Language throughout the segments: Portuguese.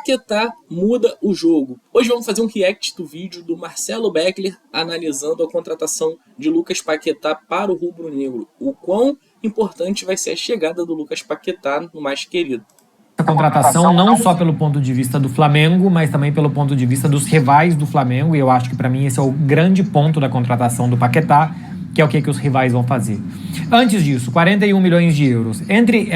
Paquetá muda o jogo. Hoje vamos fazer um react do vídeo do Marcelo Beckler analisando a contratação de Lucas Paquetá para o rubro-negro. O quão importante vai ser a chegada do Lucas Paquetá no mais querido. A contratação não só pelo ponto de vista do Flamengo, mas também pelo ponto de vista dos rivais do Flamengo, e eu acho que para mim esse é o grande ponto da contratação do Paquetá, que é o que os rivais vão fazer. Antes disso, 41 milhões de euros. Entre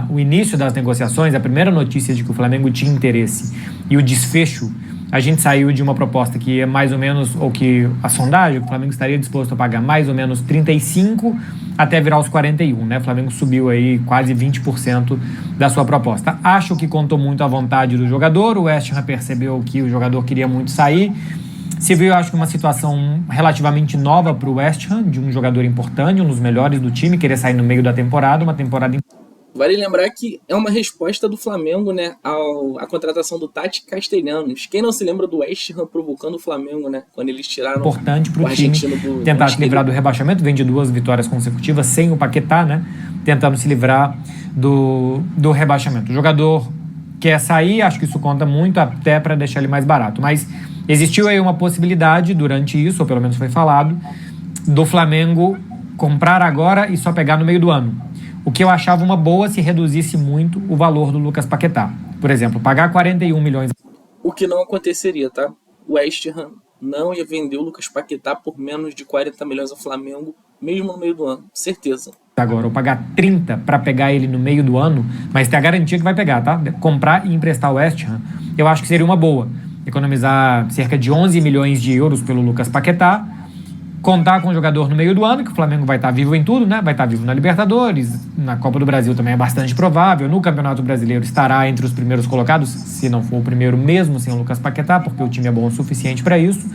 o início das negociações, a primeira notícia de que o Flamengo tinha interesse e o desfecho, a gente saiu de uma proposta que é mais ou menos, ou que a sondagem, o Flamengo estaria disposto a pagar mais ou menos 35 até virar os 41, né? O Flamengo subiu aí quase 20% da sua proposta. Acho que contou muito à vontade do jogador, o West Ham percebeu que o jogador queria muito sair. Se viu, acho que uma situação relativamente nova para o West Ham, de um jogador importante, um dos melhores do time, querer sair no meio da temporada, uma temporada... Vale lembrar que é uma resposta do Flamengo, né, à contratação do Tati Castellanos. Quem não se lembra do West Ham provocando o Flamengo, né, quando eles tiraram importante para o time tentar se livrar do rebaixamento, vem de 2 vitórias consecutivas sem o Paquetá, né, tentando se livrar do rebaixamento. O jogador quer sair, acho que isso conta muito até para deixar ele mais barato, mas existiu aí uma possibilidade durante isso, ou pelo menos foi falado, do Flamengo comprar agora e só pegar no meio do ano. O que eu achava uma boa se reduzisse muito o valor do Lucas Paquetá. Por exemplo, pagar 41 milhões... O que não aconteceria, tá? O West Ham não ia vender o Lucas Paquetá por menos de 40 milhões ao Flamengo, mesmo no meio do ano, certeza. Agora, ou pagar 30 para pegar ele no meio do ano, mas ter a garantia que vai pegar, tá? Comprar e emprestar o West Ham, eu acho que seria uma boa. Economizar cerca de 11 milhões de euros pelo Lucas Paquetá, contar com o jogador no meio do ano, que o Flamengo vai estar vivo em tudo, né? Vai estar vivo na Libertadores, na Copa do Brasil também é bastante provável, no Campeonato Brasileiro estará entre os primeiros colocados, se não for o primeiro mesmo sem o Lucas Paquetá, porque o time é bom o suficiente para isso,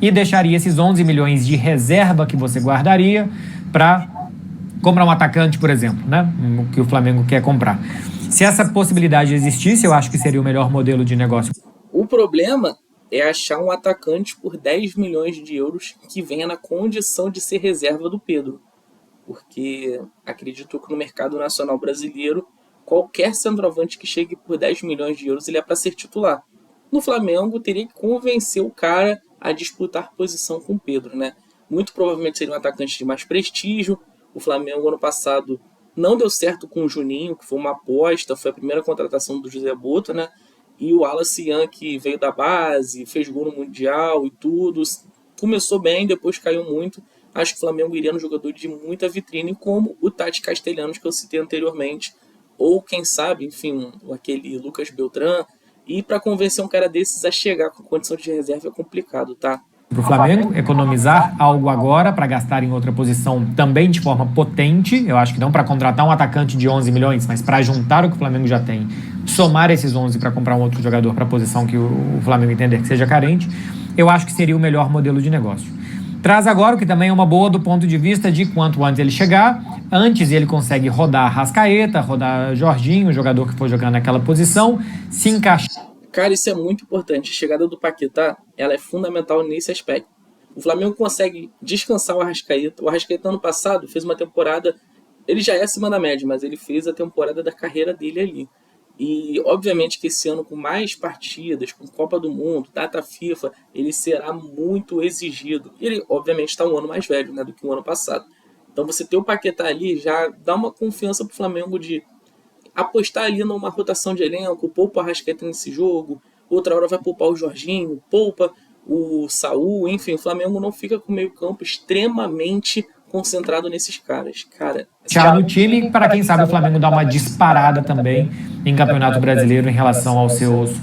e deixaria esses 11 milhões de reserva que você guardaria para comprar um atacante, por exemplo, né? O que o Flamengo quer comprar. Se essa possibilidade existisse, eu acho que seria o melhor modelo de negócio. O problema é achar um atacante por 10 milhões de euros que venha na condição de ser reserva do Pedro. Porque acredito que no mercado nacional brasileiro, qualquer centroavante que chegue por 10 milhões de euros, ele é para ser titular. No Flamengo, teria que convencer o cara a disputar posição com o Pedro, né? Muito provavelmente seria um atacante de mais prestígio. O Flamengo, ano passado, não deu certo com o Juninho, que foi uma aposta, foi a primeira contratação do José Boto, né? E o Wallace Ian, que veio da base, fez gol no Mundial e tudo, começou bem, depois caiu muito. Acho que o Flamengo iria no jogador de muita vitrine, como o Tati Castellanos, que eu citei anteriormente, ou quem sabe, enfim, aquele Lucas Beltrán. E para convencer um cara desses a chegar com condição de reserva é complicado, tá? Para o Flamengo, economizar algo agora para gastar em outra posição também de forma potente. Eu acho que não para contratar um atacante de 11 milhões, mas para juntar o que o Flamengo já tem, somar esses 11 para comprar um outro jogador para a posição que o Flamengo entender que seja carente, eu acho que seria o melhor modelo de negócio. Traz agora o que também é uma boa do ponto de vista de quanto antes ele chegar, antes ele consegue rodar Rascaeta, rodar Jorginho, o jogador que for jogar naquela posição, se encaixar. Cara, isso é muito importante. A chegada do Paquetá, ela é fundamental nesse aspecto. O Flamengo consegue descansar o Arrascaeta. O Arrascaeta, ano passado, fez uma temporada... Ele já é acima da média, mas ele fez a temporada da carreira dele ali. E, obviamente, que esse ano, com mais partidas, com Copa do Mundo, data FIFA, ele será muito exigido. E ele, obviamente, está um ano mais velho, né, do que o ano passado. Então, você ter o Paquetá ali já dá uma confiança para o Flamengo de apostar ali numa rotação de elenco, poupa o Arrascaeta nesse jogo, outra hora vai poupar o Jorginho, poupa o Saúl, enfim, o Flamengo não fica com o meio campo extremamente concentrado nesses caras. Cara, já no time, para quem sabe o Flamengo dá uma disparada também em Campeonato Brasileiro em relação aos seus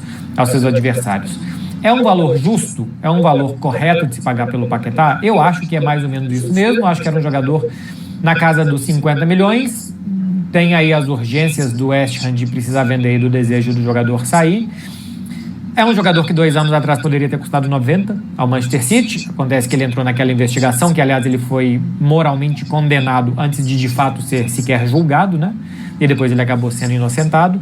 adversários. É um valor justo? É um valor correto de se pagar pelo Paquetá? Eu acho que é mais ou menos isso mesmo, acho que era um jogador na casa dos 50 milhões, tem aí as urgências do West Ham de precisar vender e do desejo do jogador sair. É um jogador que 2 anos atrás poderia ter custado 90 ao Manchester City. Acontece que ele entrou naquela investigação, que aliás ele foi moralmente condenado antes de fato ser sequer julgado, né? E depois ele acabou sendo inocentado.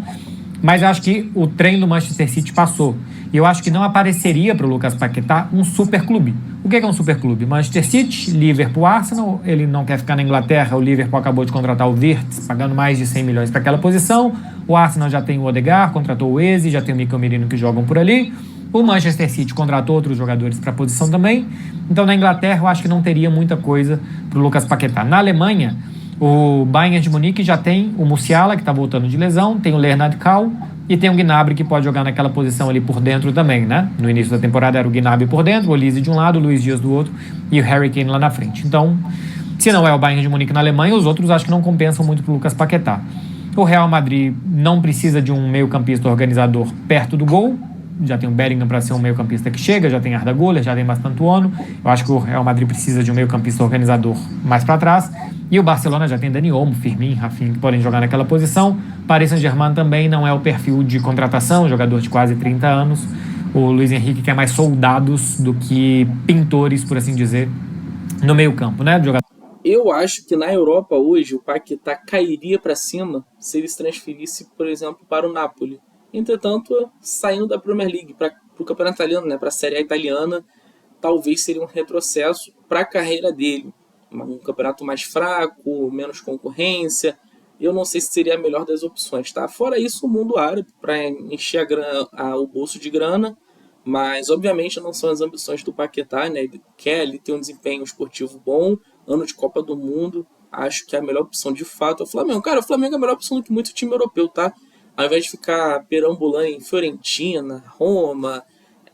Mas eu acho que o trem do Manchester City passou. E eu acho que não apareceria para o Lucas Paquetá um super clube. O que é um superclube? Manchester City, Liverpool, Arsenal. Ele não quer ficar na Inglaterra. O Liverpool acabou de contratar o Wirtz, pagando mais de 100 milhões para aquela posição. O Arsenal já tem o Odegaard, contratou o Eze, já tem o Mikel Merino que jogam por ali. O Manchester City contratou outros jogadores para a posição também. Então, na Inglaterra, eu acho que não teria muita coisa para o Lucas Paquetá. Na Alemanha, o Bayern de Munique já tem o Musiala, que está voltando de lesão, tem o Leonard Kahl e tem o Gnabry, que pode jogar naquela posição ali por dentro também, né? No início da temporada era o Gnabry por dentro, o Olise de um lado, o Luiz Dias do outro e o Harry Kane lá na frente. Então, se não é o Bayern de Munique na Alemanha, os outros acho que não compensam muito para o Lucas Paquetá. O Real Madrid não precisa de um meio-campista organizador perto do gol. Já tem o Bellingham para ser um meio-campista que chega, já tem Arda Güler, já tem bastante Ono. Eu acho que o Real Madrid precisa de um meio-campista organizador mais para trás. E o Barcelona já tem Dani Olmo, Firmino, Rafinha, que podem jogar naquela posição. Paris Saint-Germain também não é o perfil de contratação, jogador de quase 30 anos. O Luiz Henrique quer mais soldados do que pintores, por assim dizer, no meio-campo, né? Eu acho que na Europa hoje o Paquetá cairia para cima se ele se transferisse, por exemplo, para o Napoli. Entretanto, saindo da Premier League para o campeonato italiano, né, para a Série A italiana, talvez seria um retrocesso para a carreira dele. Um campeonato mais fraco, menos concorrência. Eu não sei se seria a melhor das opções, tá? Fora isso, o mundo árabe para encher o bolso de grana, mas obviamente não são as ambições do Paquetá, né? Ele quer ter um desempenho esportivo bom, ano de Copa do Mundo. Acho que a melhor opção de fato é o Flamengo. Cara, o Flamengo é a melhor opção do que muito time europeu, tá? Ao invés de ficar perambulando em Fiorentina, Roma,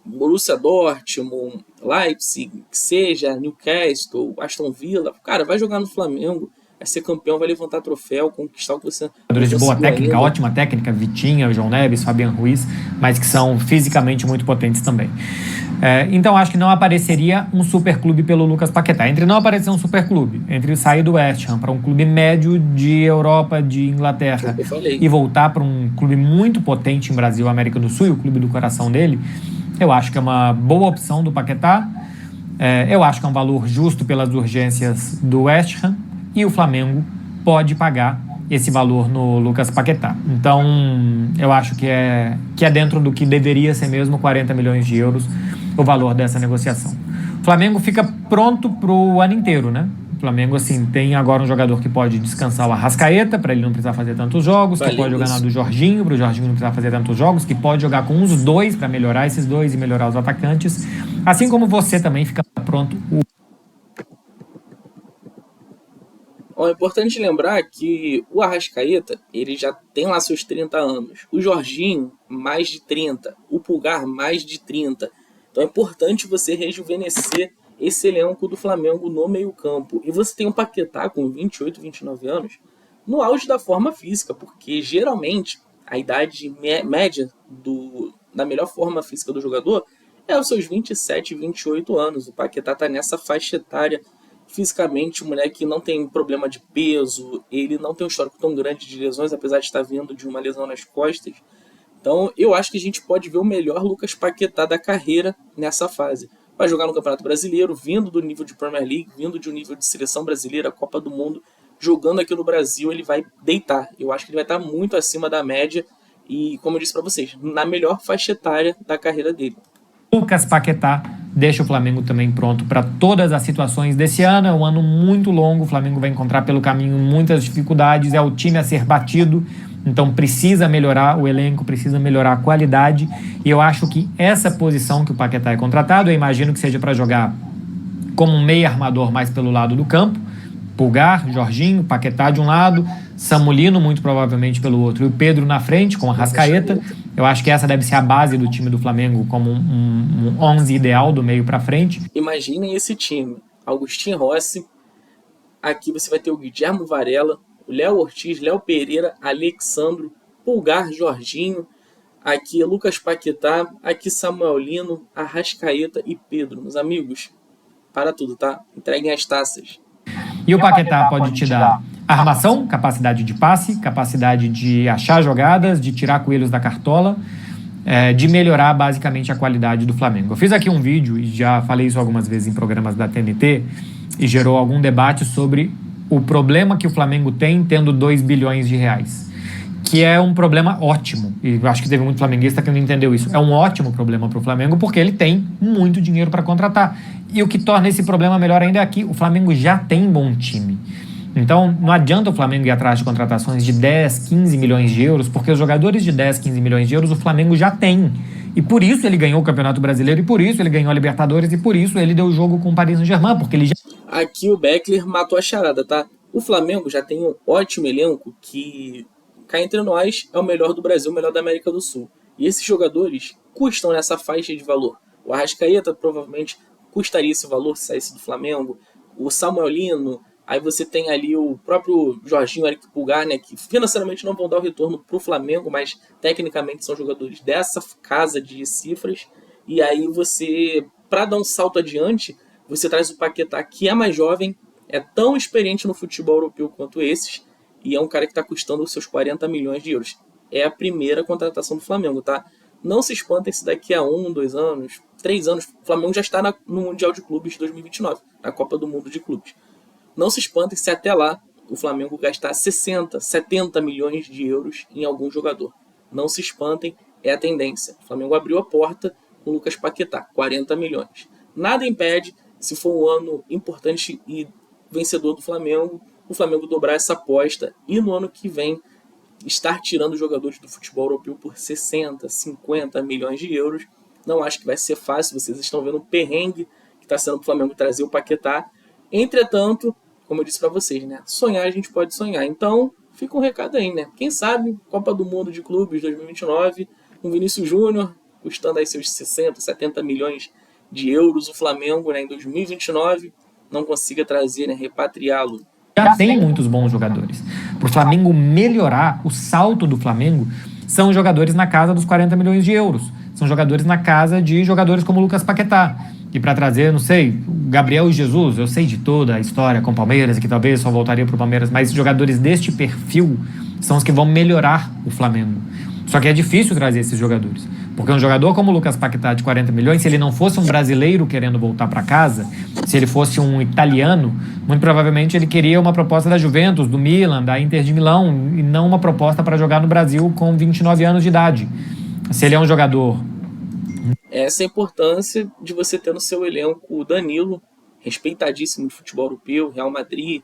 Borussia Dortmund, Leipzig, que seja, Newcastle, Aston Villa, cara, vai jogar no Flamengo, vai ser campeão, vai levantar troféu, conquistar o que você... Jogadores de boa técnica, ainda. Ótima técnica, Vitinha, João Neves, Fabian Ruiz, mas que são fisicamente muito potentes também. Então acho que não apareceria um superclube pelo Lucas Paquetá. Entre não aparecer um superclube, entre sair do West Ham para um clube médio de Europa, de Inglaterra, e voltar para um clube muito potente em Brasil, América do Sul, e o clube do coração dele, eu acho que é uma boa opção do Paquetá. Eu acho que é um valor justo pelas urgências do West Ham, e o Flamengo pode pagar esse valor no Lucas Paquetá. Então, eu acho que é dentro do que deveria ser mesmo 40 milhões de euros o valor dessa negociação. O Flamengo fica pronto para o ano inteiro, né? O Flamengo, assim, tem agora um jogador que pode descansar o Arrascaeta, para ele não precisar fazer tantos jogos, que pode jogar na do Jorginho, para o Jorginho não precisar fazer tantos jogos, que pode jogar com os dois para melhorar esses dois e melhorar os atacantes. Assim como você também fica pronto É importante lembrar que o Arrascaeta, ele já tem lá seus 30 anos. O Jorginho, mais de 30. O Pulgar, mais de 30. Então é importante você rejuvenescer esse elenco do Flamengo no meio-campo. E você tem um Paquetá com 28, 29 anos no auge da forma física, porque geralmente a idade média da melhor forma física do jogador é os seus 27, 28 anos. O Paquetá está nessa faixa etária. Fisicamente, o moleque não tem problema de peso, ele não tem um histórico tão grande de lesões, apesar de estar vindo de uma lesão nas costas. Então, eu acho que a gente pode ver o melhor Lucas Paquetá da carreira nessa fase. Vai jogar no Campeonato Brasileiro, vindo do nível de Premier League, vindo de um nível de seleção brasileira, Copa do Mundo, jogando aqui no Brasil, ele vai deitar. Eu acho que ele vai estar muito acima da média e, como eu disse para vocês, na melhor faixa etária da carreira dele. Lucas Paquetá deixa o Flamengo também pronto para todas as situações desse ano. É um ano muito longo, o Flamengo vai encontrar pelo caminho muitas dificuldades, é o time a ser batido, então precisa melhorar o elenco, precisa melhorar a qualidade, e eu acho que essa posição que o Paquetá é contratado, eu imagino que seja para jogar como um meia armador mais pelo lado do campo, Pulgar, Jorginho, Paquetá de um lado, Samulino muito provavelmente pelo outro, e o Pedro na frente com a Arrascaeta. Eu acho que essa deve ser a base do time do Flamengo como um 11 ideal do meio para frente. Imaginem esse time, Agustin Rossi, aqui você vai ter o Guilherme Varela, o Léo Ortiz, Léo Pereira, Alexandro, Pulgar, Jorginho, aqui Lucas Paquetá, aqui Samuel Lino, Arrascaeta e Pedro. Meus amigos, para tudo, tá? Entreguem as taças. E o Paquetá pode te dar armação, capacidade de passe, capacidade de achar jogadas, de tirar coelhos da cartola, de melhorar basicamente a qualidade do Flamengo. Eu fiz aqui um vídeo, e já falei isso algumas vezes em programas da TNT, e gerou algum debate sobre o problema que o Flamengo tem tendo 2 bilhões de reais. Que é um problema ótimo, e acho que teve muito flamenguista que não entendeu isso. É um ótimo problema para o Flamengo, porque ele tem muito dinheiro para contratar. E o que torna esse problema melhor ainda é que o Flamengo já tem bom time. Então, não adianta o Flamengo ir atrás de contratações de 10, 15 milhões de euros, porque os jogadores de 10, 15 milhões de euros o Flamengo já tem. E por isso ele ganhou o Campeonato Brasileiro, e por isso ele ganhou a Libertadores, e por isso ele deu o jogo com o Paris Saint-Germain, porque ele já... Aqui o Beckler matou a charada, tá? O Flamengo já tem um ótimo elenco que, cá entre nós, é o melhor do Brasil, o melhor da América do Sul. E esses jogadores custam nessa faixa de valor. O Arrascaeta provavelmente custaria esse valor se saísse do Flamengo. O Samuel Lino, aí você tem ali o próprio Jorginho, Eric Pulgar, né, que financeiramente não vão dar o retorno para o Flamengo, mas tecnicamente são jogadores dessa casa de cifras. E aí você, para dar um salto adiante, você traz o Paquetá, que é mais jovem, é tão experiente no futebol europeu quanto esses, e é um cara que está custando os seus 40 milhões de euros. É a primeira contratação do Flamengo, tá? Não se espantem se daqui a 1, 2 anos, 3 anos, o Flamengo já está no Mundial de Clubes de 2029, na Copa do Mundo de Clubes. Não se espantem se até lá o Flamengo gastar 60, 70 milhões de euros em algum jogador. Não se espantem, é a tendência. O Flamengo abriu a porta com o Lucas Paquetá, 40 milhões. Nada impede, se for um ano importante e vencedor do Flamengo, o Flamengo dobrar essa aposta e no ano que vem estar tirando jogadores do futebol europeu por 60, 50 milhões de euros. Não acho que vai ser fácil, vocês estão vendo o perrengue que está sendo para o Flamengo trazer o Paquetá. Entretanto, como eu disse para vocês, né? Sonhar a gente pode sonhar. Então, fica um recado aí, né? Quem sabe, Copa do Mundo de Clubes 2029, com Vinícius Júnior, custando aí seus 60, 70 milhões de euros, o Flamengo, né, em 2029, não consiga trazer, né, repatriá-lo. Já tem muitos bons jogadores. Para o Flamengo melhorar, o salto do Flamengo são jogadores na casa dos 40 milhões de euros. São jogadores na casa de jogadores como o Lucas Paquetá. E para trazer, não sei, o Gabriel Jesus, eu sei de toda a história com o Palmeiras, que talvez só voltaria para o Palmeiras, mas jogadores deste perfil são os que vão melhorar o Flamengo. Só que é difícil trazer esses jogadores. Porque um jogador como o Lucas Paquetá, de 40 milhões, se ele não fosse um brasileiro querendo voltar para casa, se ele fosse um italiano, muito provavelmente ele queria uma proposta da Juventus, do Milan, da Inter de Milão, e não uma proposta para jogar no Brasil com 29 anos de idade. Se ele é um jogador... Essa é a importância de você ter no seu elenco o Danilo, respeitadíssimo de futebol europeu, Real Madrid,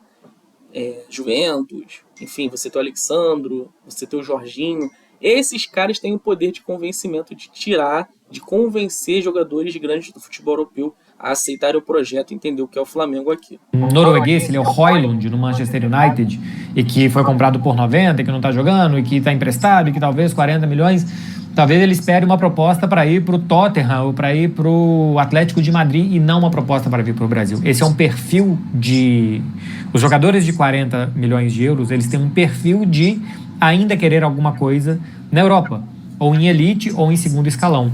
Juventus, enfim, você tem o Alexandro, você tem o Jorginho. Esses caras têm o poder de convencimento de tirar, de convencer jogadores grandes do futebol europeu a aceitarem o projeto e entender o que é o Flamengo aqui. Norueguês, ele é o Højlund no Manchester United, e que foi comprado por 90, que não está jogando, e que está emprestado, e que talvez 40 milhões... Talvez ele espere uma proposta para ir para o Tottenham ou para ir para o Atlético de Madrid e não uma proposta para vir para o Brasil. Esse é um perfil de... Os jogadores de 40 milhões de euros, eles têm um perfil de ainda querer alguma coisa na Europa, ou em elite ou em segundo escalão.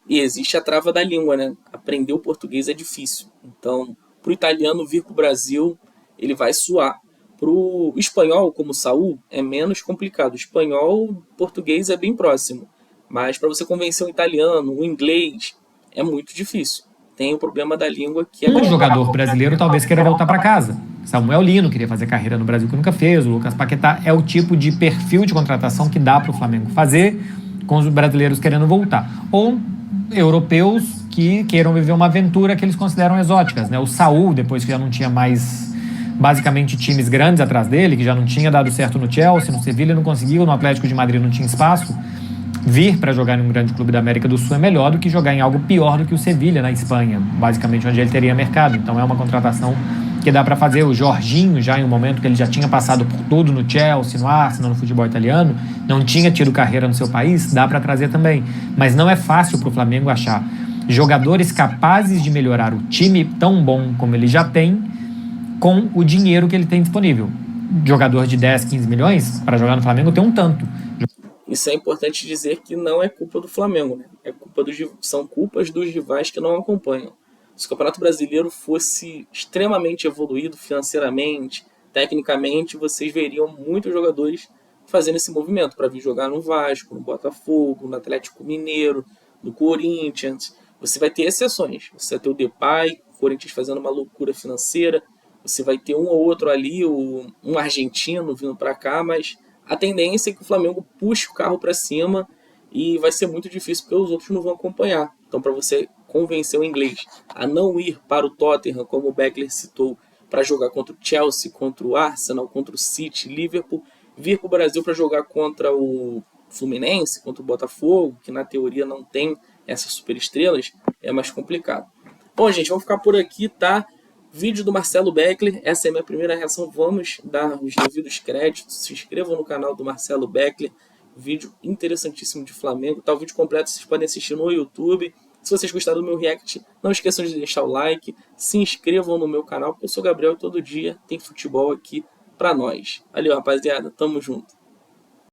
E existe a trava da língua, né? Aprender o português é difícil. Então, para o italiano vir para o Brasil, ele vai suar. Para o espanhol, como o Saúl, é menos complicado. O espanhol, o português é bem próximo. Mas para você convencer um italiano, um inglês, é muito difícil. Tem o problema da língua que é... Um jogador brasileiro talvez queira voltar para casa. Samuel Lino queria fazer carreira no Brasil que nunca fez. O Lucas Paquetá é o tipo de perfil de contratação que dá para o Flamengo fazer com os brasileiros querendo voltar. Ou europeus que queiram viver uma aventura que eles consideram exóticas, né? O Saúl, depois que já não tinha mais basicamente times grandes atrás dele, que já não tinha dado certo no Chelsea, no Sevilha não conseguiu, no Atlético de Madrid não tinha espaço. Vir para jogar em um grande clube da América do Sul é melhor do que jogar em algo pior do que o Sevilha na Espanha, basicamente onde ele teria mercado. Então é uma contratação que dá para fazer. O Jorginho, já em um momento que ele já tinha passado por tudo no Chelsea, no Arsenal, no futebol italiano, não tinha tido carreira no seu país, dá para trazer também. Mas não é fácil para o Flamengo achar jogadores capazes de melhorar o time tão bom como ele já tem com o dinheiro que ele tem disponível. Jogador de 10, 15 milhões para jogar no Flamengo tem um tanto. Isso é importante dizer que não é culpa do Flamengo, né? São culpas dos rivais que não acompanham. Se o Campeonato Brasileiro fosse extremamente evoluído financeiramente, tecnicamente, vocês veriam muitos jogadores fazendo esse movimento para vir jogar no Vasco, no Botafogo, no Atlético Mineiro, no Corinthians. Você vai ter exceções. Você vai ter o Depay, o Corinthians fazendo uma loucura financeira. Você vai ter um ou outro ali, um argentino vindo para cá, mas... A tendência é que o Flamengo puxe o carro para cima e vai ser muito difícil porque os outros não vão acompanhar. Então, para você convencer o inglês a não ir para o Tottenham, como o Beckler citou, para jogar contra o Chelsea, contra o Arsenal, contra o City, Liverpool, vir para o Brasil para jogar contra o Fluminense, contra o Botafogo, que na teoria não tem essas superestrelas, é mais complicado. Bom, gente, vamos ficar por aqui, tá? Vídeo do Marcelo Beckler, essa é a minha primeira reação, vamos dar os devidos créditos, se inscrevam no canal do Marcelo Beckler, vídeo interessantíssimo de Flamengo, tá? O vídeo completo vocês podem assistir no YouTube. Se vocês gostaram do meu react, não esqueçam de deixar o like, se inscrevam no meu canal, porque eu sou o Gabriel e todo dia tem futebol aqui pra nós. Valeu, rapaziada, tamo junto.